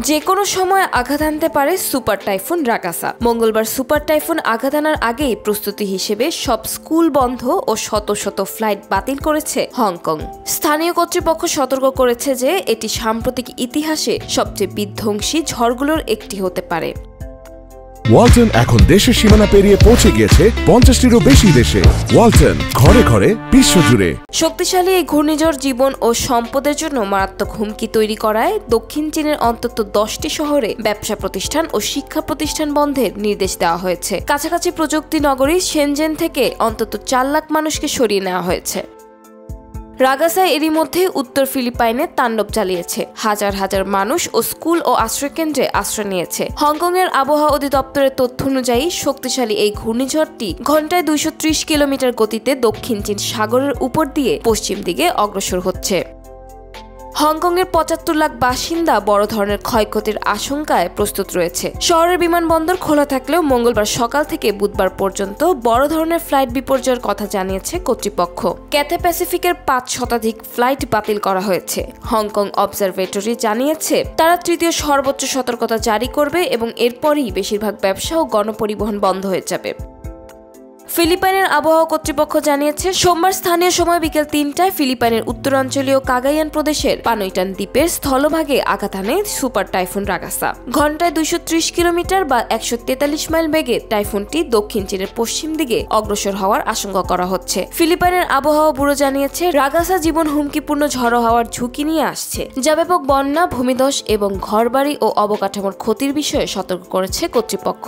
যে কোনো সময় আঘাত আনতে পারে সুপার টাইফুন রাগাসা। মঙ্গলবার সুপার টাইফুন আঘাত আনার আগেই প্রস্তুতি হিসেবে সব স্কুল বন্ধ ও শত শত ফ্লাইট বাতিল করেছে হংকং। স্থানীয় কর্তৃপক্ষ সতর্ক করেছে যে এটি সাম্প্রতিক ইতিহাসে সবচেয়ে বিধ্বংসী ঝড়গুলোর একটি হতে পারে। ওয়ালটন এখন দেশের সীমানা পেরিয়ে পৌঁছে গিয়েছে 50টিরও বেশি দেশে। ওয়ালটন, ঘরে ঘরে, বিশ্বজুড়ে। শক্তিশালী এই ঘূর্ণিঝড় জীবন ও সম্পদের জন্য মারাত্মক হুমকি তৈরি করায় দক্ষিণ চীনের অন্তত 10টি শহরে ব্যবসা প্রতিষ্ঠান ও শিক্ষা প্রতিষ্ঠান বন্ধের নির্দেশ দেওয়া হয়েছে। কাছাকাছি প্রযুক্তি নগরী শেনজেন থেকে অন্তত 4 লাখ মানুষকে সরিয়ে নেওয়া হয়েছে। রাগাসা এরই মধ্যে উত্তর ফিলিপাইনে তাণ্ডব চালিয়েছে। হাজার হাজার মানুষ ও স্কুল ও আশ্রয়কেন্দ্রে আশ্রয় নিয়েছে। হংকংয়ের আবহাওয়া অধিদপ্তরের তথ্য অনুযায়ী শক্তিশালী এই ঘূর্ণিঝড়টি ঘন্টায় 230 কিলোমিটার গতিতে দক্ষিণ চীন সাগরের উপর দিয়ে পশ্চিম দিকে অগ্রসর হচ্ছে। হংকংয়ের 75 লাখ বাসিন্দা বড় ধরনের ক্ষয়ক্ষতির আশঙ্কায় প্রস্তুত রয়েছে। শহরের বিমানবন্দর খোলা থাকলেও মঙ্গলবার সকাল থেকে বুধবার পর্যন্ত বড় ধরনের ফ্লাইট বিপর্যয়ের কথা জানিয়েছে কর্তৃপক্ষ। ক্যাথে প্যাসিফিকের 5 শতাধিক ফ্লাইট বাতিল করা হয়েছে। হংকং অবজারভেটরি জানিয়েছে তারা তৃতীয় সর্বোচ্চ সতর্কতা জারি করবে এবং এরপরই বেশিরভাগ ব্যবসা ও গণপরিবহন বন্ধ হয়ে যাবে। ফিলিপাইনের আবহাওয়া কর্তৃপক্ষ জানিয়েছে সোমবার স্থানীয় সময় বিকেল 3টায় ফিলিপাইনের উত্তরাঞ্চলীয় কাগাইয়ান প্রদেশের পানুইটান দ্বীপের স্থলভাগে আঘাত আনে সুপার টাইফুন রাগাসা। ঘন্টায় 230 কিলোমিটার বা 143 মাইল বেগে টাইফুনটি দক্ষিণ চীনের পশ্চিম দিকে অগ্রসর হওয়ার আশঙ্কা করা হচ্ছে। ফিলিপাইনের আবহাওয়া ব্যুরো জানিয়েছে রাগাসা জীবন হুমকিপূর্ণ ঝড়ো হওয়ার ঝুঁকি নিয়ে আসছে, যা ব্যাপক বন্যা, ভূমিধস এবং ঘরবাড়ি ও অবকাঠামোর ক্ষতির বিষয়ে সতর্ক করেছে কর্তৃপক্ষ।